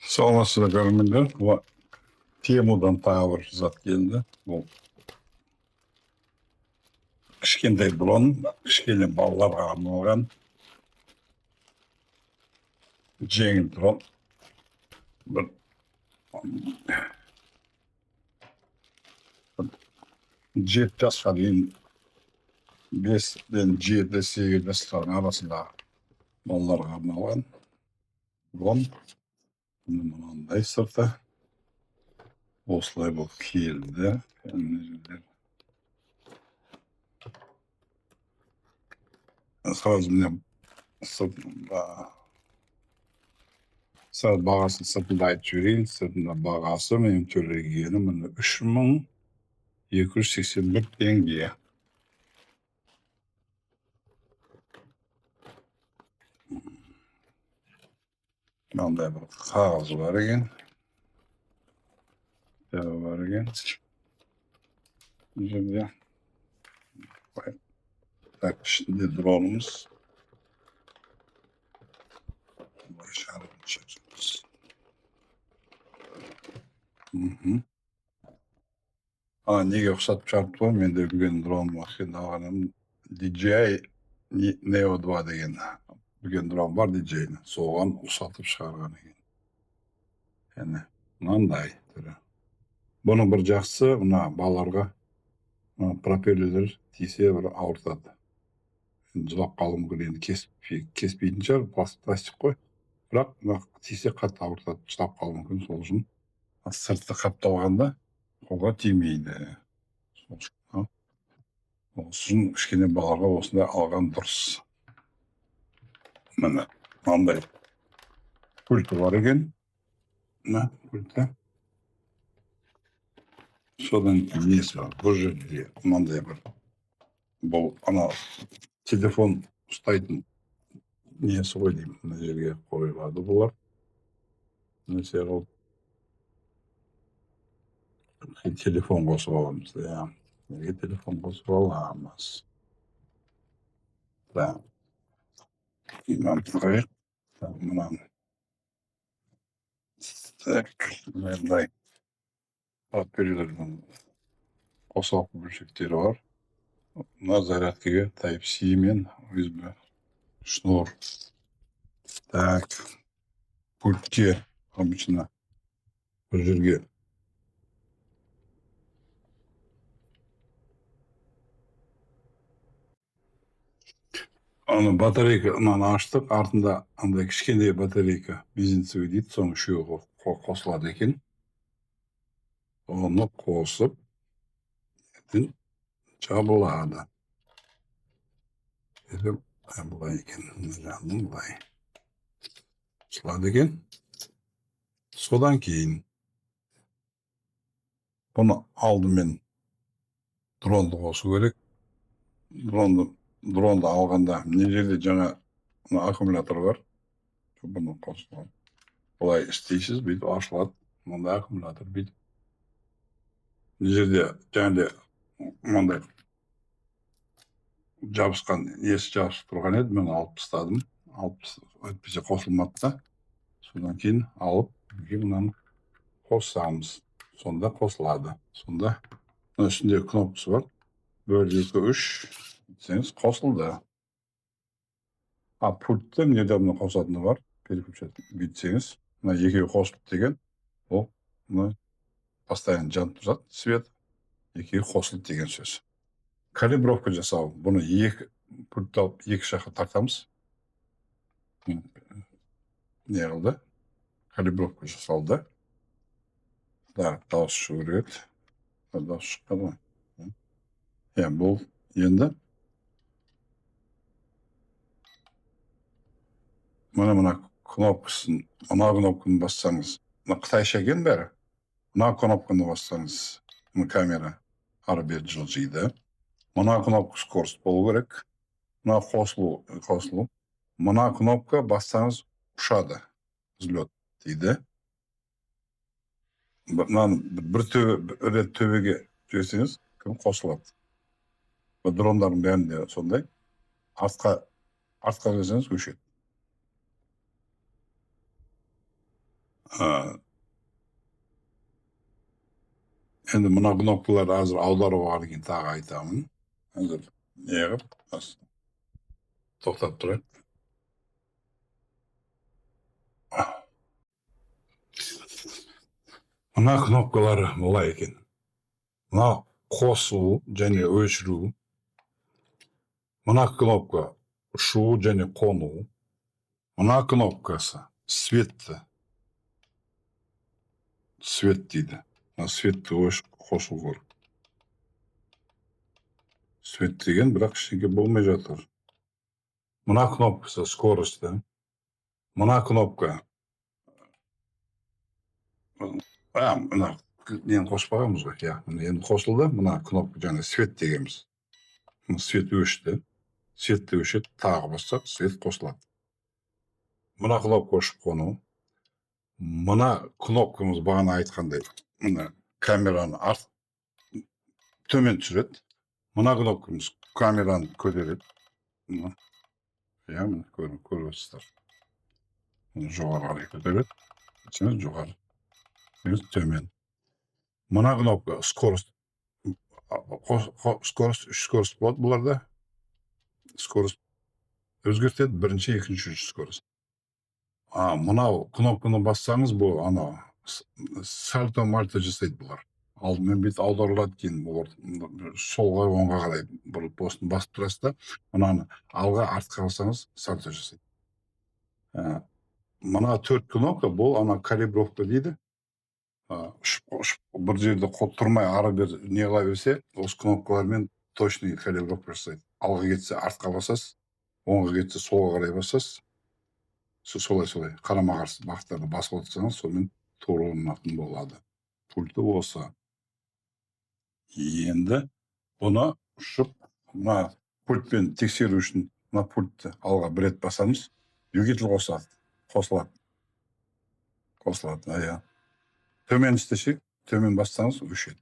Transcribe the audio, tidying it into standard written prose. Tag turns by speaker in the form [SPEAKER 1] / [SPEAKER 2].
[SPEAKER 1] Саламатсыздар көрермендер. Темадан тағы бір зат келді. Бұл кішкентай дрон, кішкене балаларға арналған жеңіл дрон. Бір 7 жасқа дейін 5-ден 7-8 жастардың арасында балаларға арналған дрон. Мынандай сырты. Осылай болып келді. Сразу мне сразу бағасын сыртында айтып жіберейін. Сыртында бағасы менің төлегенім 3281 теңге. Мынандай бір қағаз бар екен. Бар екен. Жерде. Так, ішінде дронымыз. Неге ұқсатып шығарып қой, менде үлкен дрон машина алғаным DJI Neo 2 деген үлкен дрон бар DJI-ні. Соған ұқсатып шығарған екен. Яғни мынандай түрі. Бұның бір жақсы, мына балаларға пропеллерлер тисе бір ауыртады. Жылап қалу мүмкін, енді кеспейтін шығар, пластик қой. Бірақ тисе қатты ауыртады, жылап қалу мүмкін. Сол үшін сыртты қапталғанда қолға тимейді. Сол үшін кішкене балаларға осындай алған дұрыс. Міне мынандай пульті бар екен. Мына пульті. Содан несі бар. Бұл жерде мынандай бір. Бұл телефон ұстайтын несі ғой деймін. Мына жерге қойылады бұлар. Несі қылып телефон қосып аламыз. Неге телефон қосып аламыз? Мынаны. Так, мынандай пропеллердің қосалқы бөлшектері бар. Мына зарядкаға Type-C мен USB шнур. Так, пультке обычно бір жерге батарейка аштық, артында андай кішкентай батарейка мизинцевый дейді, соның үшеуі қосылады екен. Оны қосып жабылады. Бұлай екен, бұлай қосылады екен. Содан кейін бұны алдымен дронды қосу керек. Дронды алғанда мына жерде жаңа аккумулятор бар. Бұны қосылады. Бұлай істейсіз, бүйтіп ашылады. Мұнда аккумулятор бүйтіп. Мына жерде жаңағыдай мынандай жабысқан, есі жабысып тұрған еді, мен алып тастадым. Өйтпесе қосылмады да. Содан кейін алып, мынаны қосамыз. Сонда қосылады. Сонда үстінде кнопкасы бар. 1-2-3 десеңіз қосылды. Пультте недавно қосатыны бар. Переключатель бүйтсеңіз, мына екеуі қосылды деген, ол постоянно жанып тұрады свет. Екеуі қосылды деген сөз. Калибровка жасау. Бұны пультті алып екі жаққа тартамыз. Не қылды? Калибровка жасалды. Дауыс шығу керек. Дауыс шыққан ғой. Бұл енді мына кнопкасын, мына кнопканы бассаңыз, мына қытайша екен бәрі. Мына кнопканы бассаңыз, мына камера ары-бері жылжиды. Мына кнопка скорость болу керек. Мына қосылу. Мына кнопка бассаңыз ұшады. Взлет дейді. Bir төбеге жіберсеңіз, қосылады. Дрондардың бәрінде сондай. Артқа жіберсеңіз өшеді. Endi mına knopkalar hazır audarып algan tagı aytamın. Hazır neğip toxtab turayım. Mına knopkalary bulay eken. Mına kosuv jane öçürүү. Mına knopka uşuu jane konuw. Mına knopkası svetti. Svet deydi. Mına svetti kosuv var. Svet degen birak eşinki bolmay jatar. Mına knopkası skorosti. Mına knopka mına neni koşpagamız go. Ya, endi koşuldu. Mına knopka jane svet degemiz. Mına svet öçtü. Svetti öçüp tagı bassak svet koşulat. Mına knopka koşup konuw. Mına knopkamız bagana aytkanday. Mına kamerany tömen düşüret. Mına knopkamız kamerany köteret. Mına ya mına görüyorsunuzlar. Mına jogary köteret. İçiniz jogary. Biz tömen. Mına knopka skorost. Skorost bolot bularda. Skorost özgürtet birinci, ikinci, üçüncü skorost. Mına knopkаны bassanız bu ana salto malto жасайт булар. Алдымен бүйтіп аударылады кейін солға оңға қарай бұрып осыны басып тұрасыз да мынаны алға артқа бассаңыз сальто жасайды. Мына 4 кнопка бұл ана калибровка дейді. Бір жерде тұрмай ары бер не қыла берсе осы кнопкалармен точный калибровка жасайды. Алға кетсе артқа басасыз, оңға кетсе солға қарай басасыз. Солай қарама қарсы бағыттарды басып отырсаңыз сонымен тоғры орнататын болады. Пульті осы. Енді бұны ұшып, мына пультпен тексеру үшін мына пультті алға бір рет басамыз, двигатель қосылады. Төмен істесек, төмен бассаңыз өшеді.